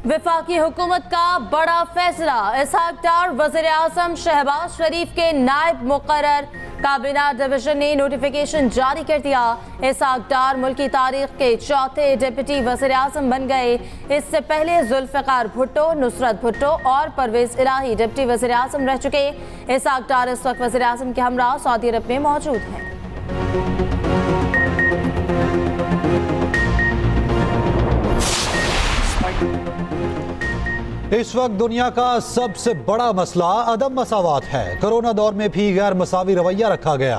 वफाकी हुकूमत का बड़ा फैसला, इसहाक डार वज़ीर आज़म शहबाज शरीफ के नायब मुकर्रर। काबीना डिवीजन ने नोटिफिकेशन जारी कर दिया। इसहाक डार मुल्क की तारीख के चौथे डिप्टी वज़ीर आज़म बन गए। इससे पहले जुल्फ़िकार भुट्टो, नुसरत भुट्टो और परवेज इलाही डिप्टी वज़ीर आज़म रह चुके। इसहाक डार इस वक्त वज़ीर आज़म के हमरा सऊदी अरब में मौजूद हैं। इस वक्त दुनिया का सबसे बड़ा मसला अदम मसावात है। कोरोना दौर में भी गैर मसावी रवैया रखा गया।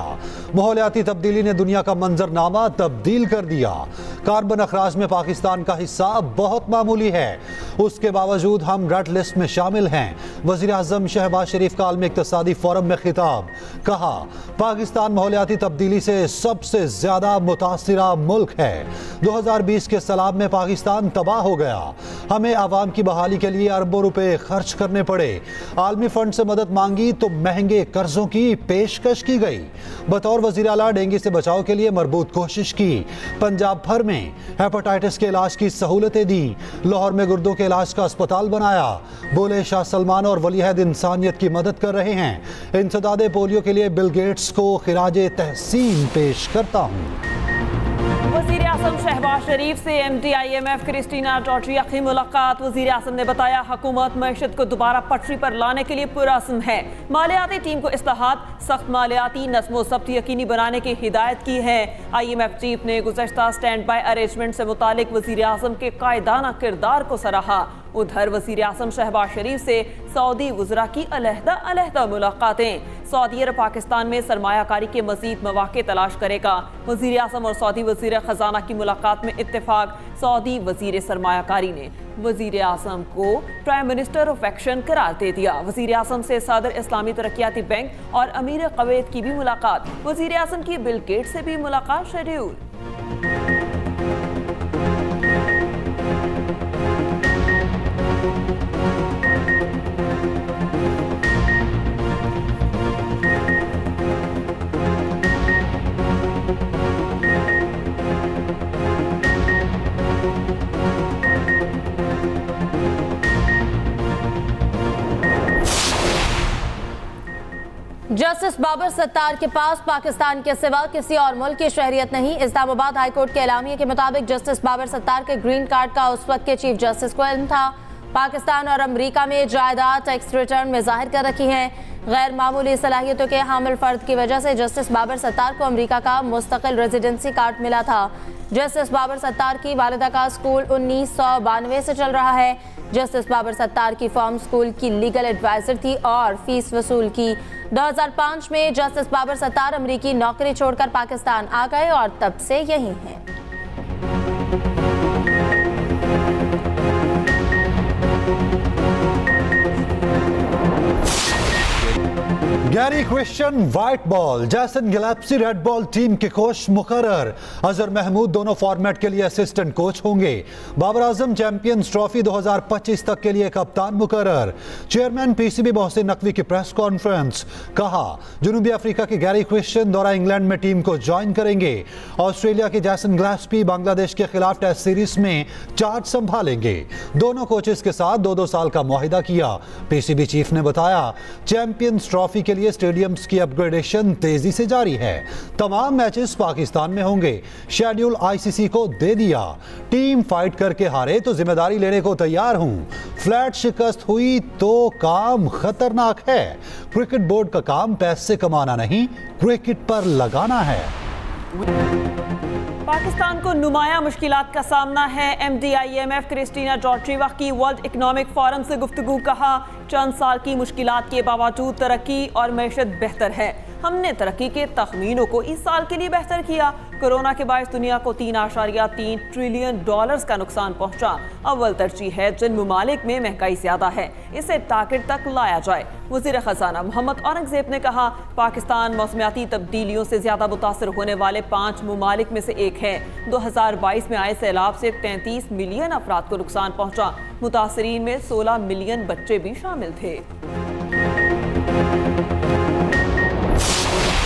माहौलियाती तब्दीली ने दुनिया का मंजरनामा तब्दील कर दिया। कार्बन अखराज में पाकिस्तान का हिस्सा बहुत मामूली है, उसके बावजूद हम रेड लिस्ट में शामिल हैं। वज़ीर आज़म शहबाज शरीफ का आलमी इक़्तिसादी फोरम में खिताब, कहा पाकिस्तान माहौलियाती तब्दीली से सबसे ज्यादा मुतासिरा मुल्क है। 2020 के सैलाब में पाकिस्तान तबाह हो गया। हमें आवाम की बहाली के लिए अरबों रुपए खर्च करने पड़े। आलमी फंड से मदद मांगी तो महंगे कर्जों की पेशकश की गई। बतौर वज़ीर आला डेंगू से बचाव के लिए मरबूत कोशिश की। पंजाब भर में हेपेटाइटिस के इलाज की सहूलतें दी। लाहौर में गुर्दों के इलाज का अस्पताल बनाया। बोले शाह सलमान और वलीअहद इंसानियत की मदद कर रहे हैं। इंसदादे पोलियो के लिए बिल गेट्स को खिराजे तहसीन पेश करता हूँ। वज़ीर आज़म शहबाज शरीफ से MD IMF क्रिस्टीना जॉर्जिया की मुलाकात। वज़ीर आज़म ने बताया हुकूमत मईशत को दोबारा पटरी पर लाने के लिए पुरअज़्म है। मालियाती टीम को इस्लाहात, सख्त मालियाती नज़्म व ज़ब्त यकीनी बनाने की हिदायत की है। IMF चीफ ने गुज़श्ता स्टैंड बाई अरेंजमेंट से मुतालिक वज़ीर आज़म के कायदाना किरदार को सराहा। उधर वज़ीर आज़म शहबाज शरीफ से सऊदी वज़रा की अलहदा मुलाकातें। सऊदी अरब पाकिस्तान में सरमायाकारी के मज़ीद मौक़े तलाश करेगा। वज़ीर आज़म और सऊदी वज़ीर ख़जाना की मुलाकात में इत्तेफाक। सऊदी वज़ीर सरमायाकारी ने वज़ीर आज़म को प्राइम मिनिस्टर ऑफ एक्शन करार दे दिया। वज़ीर आज़म से सदर इस्लामी तरक्याती बैंक और अमीर कुवैत की भी मुलाकात। वज़ीर आज़म की बिल गेट्स से भी मुलाकात शेड्यूल। जस्टिस बाबर सत्तार के पास पाकिस्तान के सिवा किसी और मुल्क की शहरियत नहीं। इस्लामाबाद हाईकोर्ट के एलामिया के मुताबिक जस्टिस बाबर सत्तार के ग्रीन कार्ड का उस वक्त के चीफ जस्टिस को इल्म था। पाकिस्तान और अमरीका में जायदाद टैक्स रिटर्न में जाहिर कर रखी हैं। गैर मामूली सलाहियतों के हामिल फर्द की वजह से जस्टिस बाबर सत्तार को अमरीका का मुस्तकिल रेजिडेंसी कार्ड मिला था। जस्टिस बाबर सत्तार की वालिदा का स्कूल 1992 से चल रहा है। जस्टिस बाबर सत्तार की फर्म स्कूल की लीगल एडवाइजर थी और फीस वसूल की। 2005 में जस्टिस बाबर सत्तार अमरीकी नौकरी छोड़कर पाकिस्तान आ गए और तब से यहीं हैं। गैरी क्रिश्चियन व्हाइट बॉल, जैसन गिलेस्पी रेड बॉल टीम के कोच मुकर्रर। अजहर महमूद दोनों फॉर्मेट के लिए असिस्टेंट कोच होंगे। बाबर आजम चैंपियंस ट्रॉफी 2025 तक के लिए कप्तान मुकर्रर। चेयरमैन PCB मोहसिन नकवी की प्रेस कॉन्फ्रेंस, कहा जनूबी अफ्रीका के गैरी क्रिश्चियन दौरा इंग्लैंड में टीम को ज्वाइन करेंगे। ऑस्ट्रेलिया के जैसन गिलेस्पी बांग्लादेश के खिलाफ टेस्ट सीरीज में चार्ज संभालेंगे। दोनों कोचेस के साथ 2-2 साल का मुआहिदा किया। PCB चीफ ने बताया चैंपियंस ट्रॉफी के लिए स्टेडियम्स की अपग्रेडेशन तेजी से जारी है। तमाम मैचेस पाकिस्तान में होंगे। शेड्यूल ICC को दे दिया। टीम फाइट करके हारे तो जिम्मेदारी लेने को तैयार हूं। फ्लैट शिकस्त हुई तो काम खतरनाक है। क्रिकेट बोर्ड का काम पैसे कमाना नहीं, क्रिकेट पर लगाना है। पाकिस्तान को नुमाया मुश्किलात का सामना है। MD IMF क्रिस्टीना जॉर्जिया की वर्ल्ड इकोनॉमिक फोरम से गुफ्तगू, कहा चंद साल की मुश्किलात के बावजूद तरक्की और मैशत बेहतर है। हमने तरक्की के तखमीनों को इस साल के लिए बेहतर किया। कोरोना के बायस दुनिया को $3.3 ट्रिलियन का नुकसान पहुंचा। अव्वल तरजीह है जिन ममालिक में महंगाई ज्यादा है इसे टारगेट तक लाया जाए। वज़ीर ख़जाना मोहम्मद औरंगज़ेब ने कहा पाकिस्तान मौसमियाती तब्दीलियों से ज्यादा मुतासर होने वाले 5 ममालिक में से एक है। 2022 में आए सैलाब से 33 मिलियन अफराद को नुकसान पहुंचा। मुतासरीन में 16 मिलियन बच्चे भी शामिल थे।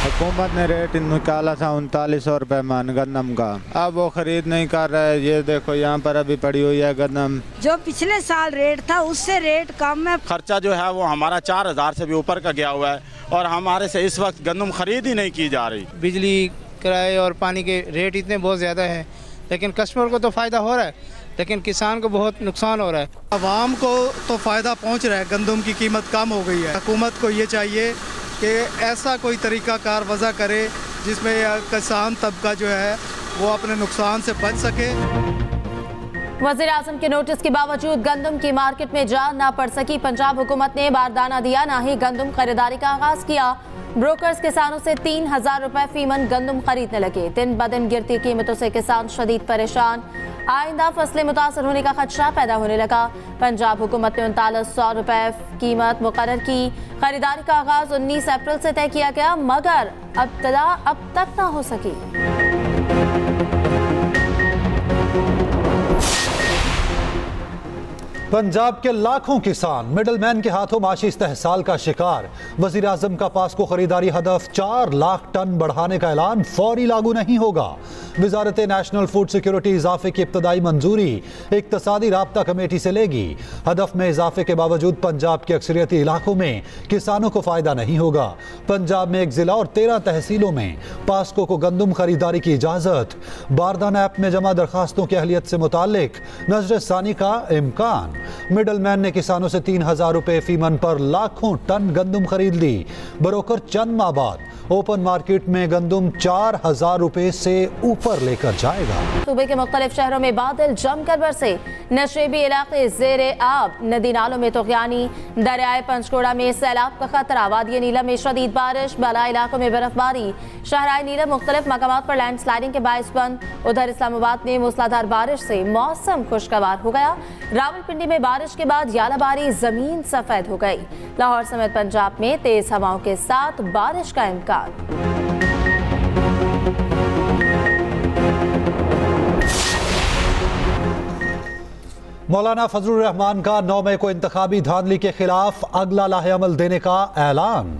हुकूमत ने रेट निकाला था 3900 रुपये मन गंदम का, अब वो खरीद नहीं कर रहे। ये देखो यहाँ पर अभी पड़ी हुई है गंदम। जो पिछले साल रेट था उससे रेट कम है। खर्चा जो है वो हमारा 4000 से भी ऊपर का गया हुआ है और हमारे से इस वक्त गंदम खरीद ही नहीं की जा रही। बिजली किराए और पानी के रेट इतने बहुत ज़्यादा हैं, लेकिन कस्टमर को तो फ़ायदा हो रहा है, लेकिन किसान को बहुत नुकसान हो रहा है। आवाम को तो फ़ायदा पहुंच रहा है, गंदम की कीमत कम हो गई है। हुकूमत को ये चाहिए कि ऐसा कोई तरीका कार वज़ा करे जिसमें किसान तबका जो है वो अपने नुकसान से बच सके। वज़ीर आज़म के नोटिस के बावजूद गंदम की मार्केट में जान ना पड़ सकी। पंजाब हुकूमत ने बारदाना दिया, ना ही गंदम खरीदारी का आगाज किया। ब्रोकर्स किसानों से 3000 रुपए फी मन गंदम खरीदने लगे। दिन ब दिन गिरती कीमतों से किसान शदीद परेशान। आइंदा फसलें मुतासर होने का खदशा पैदा होने लगा। पंजाब हुकूमत ने 3900 रुपए कीमत मुकर्रर की। खरीदारी का आगाज 19 अप्रैल से तय किया गया, मगर इब्तिदा अब तक ना हो सकी। पंजाब के लाखों किसान मिडलमैन के हाथों माशी इस्तेहसाल का शिकार। वजीर आजम का पास्को खरीदारी हदफ 4 लाख टन बढ़ाने का ऐलान फौरी लागू नहीं होगा। वजारत नेशनल फूड सिक्योरिटी इजाफे की इब्तदाई मंजूरी इक्तसादी राब्ता कमेटी से लेगी। हदफ में इजाफे के बावजूद पंजाब के अक्सरियती इलाकों में किसानों को फायदा नहीं होगा। पंजाब में 1 जिला और 13 तहसीलों में पास्को को गंदम खरीदारी की इजाजत। बारदाना ऐप में जमा दरखास्तों की अहलियत से मुतालिक नजरसानी का इम्कान। मिडलमैन ने किसानों से 3000 रुपए फी मन पर लाखों टन गंदम खरीद ली। बरोकर चंद माह बाद ओपन मार्केट में गंदम 4000 रुपए से ऊपर लेकर जाएगा। सूबे के मुख्तलिफ शहरों में बादल जमकर बरसे। नशेबी इलाके ज़ेरे आब, नदी नालों में तुग़यानी। दरियाए पंचकोड़ा में सैलाब का खतरा। वादी नीलम में शदीद बारिश, बाला इलाकों में बर्फबारी। शहराए नीलम मुख्तलिफ मकामात पर लैंड स्लाइडिंग के बाइस बंद। उधर इस्लामाबाद में मूसलाधार बारिश से मौसम खुशगवार हो गया। रावलपिंडी में बारिश के बाद यालाबारी, जमीन सफेद हो गई। लाहौर समेत पंजाब में तेज हवाओं के साथ बारिश का इम्कान। मौलाना फजलुर रहमान का 9 मई को इंतखाबी धांधली के खिलाफ अगला लाहे-अमल देने का ऐलान।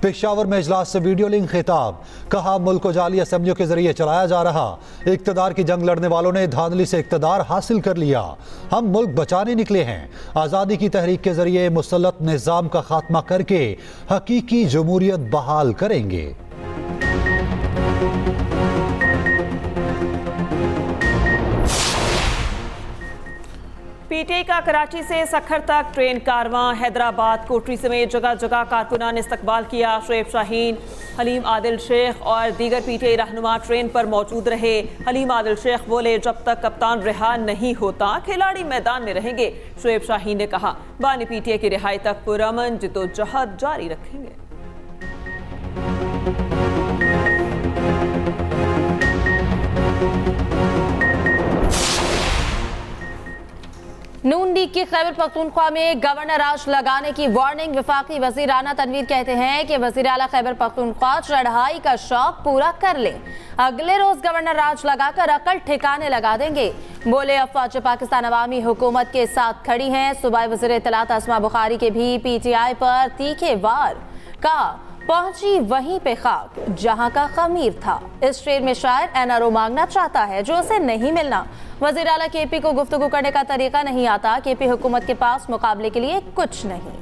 पेशावर में इजलास से वीडियो लिंक खिताब। कहा, मुल्क को जाली असेंबलियों के जरिए चलाया जा रहा। इक्तदार की जंग लड़ने वालों ने धांधली से इक्तदार हासिल कर लिया। हम मुल्क बचाने निकले हैं। आज़ादी की तहरीक के जरिए मुसल्लत निज़ाम का खात्मा करके हकीकी जमहूरियत बहाल करेंगे। पीटीआई का कराची से सखर तक ट्रेन कारवां। हैदराबाद, कोटरी समेत जगह जगह कारकुनान ने इस्तकबाल किया। शोएब शाहीन, हलीम आदिल शेख और दीगर पीटीआई रहनुमा ट्रेन पर मौजूद रहे। हलीम आदिल शेख बोले, जब तक कप्तान रिहा नहीं होता खिलाड़ी मैदान में रहेंगे। शोएब शाहीन ने कहा, बानी पीटीआई की रिहाई तक पुरअमन जिद्दोजहद जारी रखेंगे। नून लीग की खैबर पख्तूनख्वा में गवर्नर राज लगाने की वार्निंग। वफाकी वजीर राना तनवीर कहते हैं कि वजीर आला खैबर पख्तूनख्वा चढ़ाई का शौक पूरा कर ले, अगले रोज गवर्नर राज लगाकर अकल ठिकाने लगा देंगे। बोले, अफवाज पाकिस्तान अवामी हुकूमत के साथ खड़ी हैं। सूबाई वज़ीर इत्तलात अस्मा बुखारी के भी पीटीआई पर तीखे वार का पहुंची वहीं पे खाक जहां का खमीर था। इस शेर में शायर एनआरओ मांगना चाहता है जो उसे नहीं मिलना। वज़ीर आला केपी को गुफ्तगू करने का तरीका नहीं आता। केपी हुकूमत के पास मुकाबले के लिए कुछ नहीं।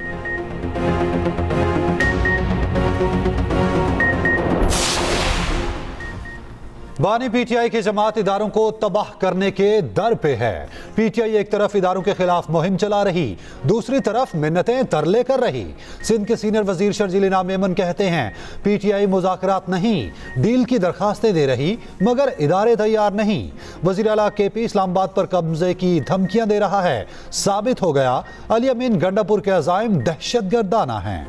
बानी पीटीआई के जमात इदारों को तबाह करने के दर पे है। पीटीआई एक तरफ इदारों के खिलाफ मुहिम चला रही, दूसरी तरफ मिन्नतें तरले कर रही। सिंध के सीनियर वजीर शर्जील इनाम मेमन कहते हैं, पीटीआई मुज़ाकरात नहीं डील की दरखास्तें दे रही मगर इदारे तैयार नहीं। वज़ीर आला केपी इस्लामाबाद पर कब्जे की धमकियां दे रहा है। साबित हो गया अली अमीन गंडापुर के अज़ाइम दहशतगर्दाना हैं।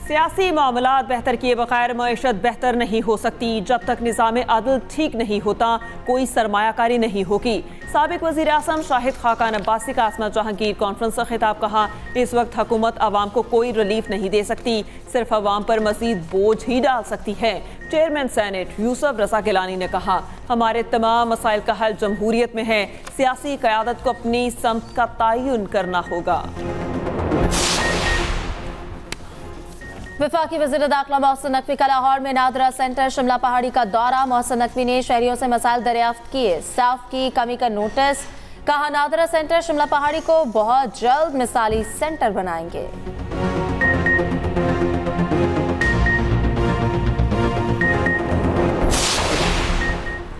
सियासी मामलात बेहतर किए बगैर मईशत बेहतर नहीं हो सकती। जब तक निज़ाम अदल ठीक नहीं होता कोई सरमायाकारी नहीं होगी। साबिक वज़ीर आज़म शाहिद खाकान अब्बासी का आसमा जहांगीर कॉन्फ्रेंस से खिताब। कहा, इस वक्त हुकूमत आवाम को कोई रिलीफ नहीं दे सकती, सिर्फ आवाम पर मजीद बोझ ही डाल सकती है। चेयरमैन सेनेट यूसुफ रज़ा गिलानी ने कहा, हमारे तमाम मसाइल का हल जमहूरियत में है, सियासी क़यादत को अपनी समत का तयन करना होगा। वफाकी वज़ीर दाखिला मोहसिन नकवी का लाहौर में नादरा सेंटर शिमला पहाड़ी का दौरा। मोहसिन नकवी ने शहरियों से मसाइल दरियाफ्त किए, स्टाफ की कमी का नोटिस। कहा, नादरा सेंटर शिमला पहाड़ी को बहुत जल्द मिसाली सेंटर बनाएंगे।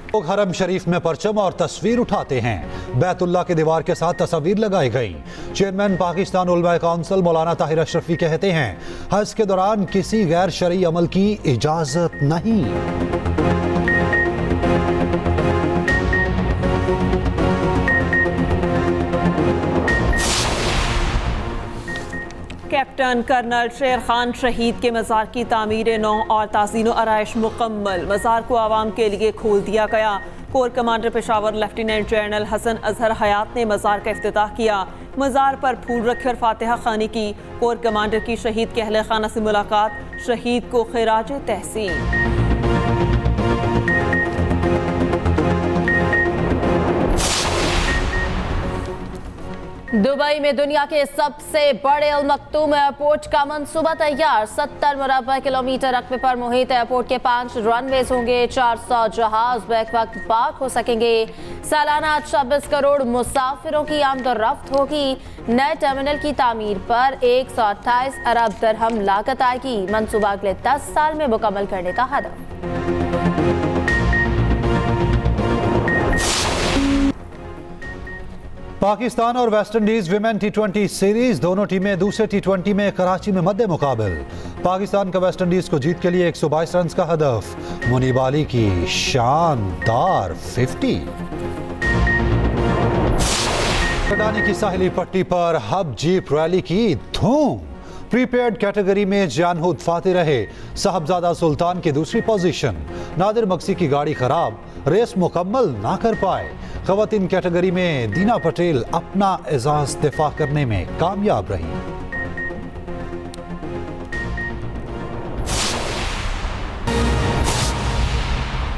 लोग हरम शरीफ में परचम और तस्वीर उठाते हैं। बैतुल्लाह की दीवार के साथ तस्वीर लगाई गई। चेयरमैन पाकिस्तान उलमा काउंसिल मौलाना ताहिर अशरफी कहते हैं, हज के दौरान किसी गैर शरई अमल की इजाजत नहीं। कैप्टन कर्नल शेर खान शहीद के मज़ार की तामीर नौ और ताज़ीन आराइश मुकम्मल। मज़ार को आवाम के लिए खोल दिया गया। Core commander Peshawar lieutenant general Hasan Azhar Hayat ने मज़ार का इफ्तिताह किया। मज़ार पर फूल रखे और फातिहा खानी की। कोर कमांडर की शहीद के अहले खाना से मुलाकात। शहीद को खिराज तहसीन। दुबई में दुनिया के सबसे बड़े अल मखतूम एयरपोर्ट का मंसूबा तैयार। 70 मुरब्बा किलोमीटर रकबे पर मुहित एयरपोर्ट के 5 रनवेज होंगे। 400 जहाज बैक वक्त पार्क हो सकेंगे। सालाना 26 करोड़ मुसाफिरों की आमदोरफ्त होगी। नए टर्मिनल की तामीर पर 128 अरब दरहम लागत आएगी। मंसूबा अगले 10 साल में मुकम्मल करने का हदफ। पाकिस्तान और वेस्टइंडीज विमेन टी20 सीरीज, दोनों टीमें दूसरे टी20 में कराची में मद्दे मुकाबल। पाकिस्तान का वेस्टइंडीज को जीत के लिए 122 रन का हदफ। मुनीब अली की शानदार 50। कटानी की साहिली पट्टी पर हब जीप रैली की धूम। प्रीपेड कैटेगरी में जानहुद फाते रहे। साहबजादा सुल्तान की दूसरी पोजीशन। नादिर मक्सी की गाड़ी खराब, रेस मुकम्मल ना कर पाए। खवातीन कैटेगरी में दीना पटेल अपना एजाज दिफा करने में कामयाब रही।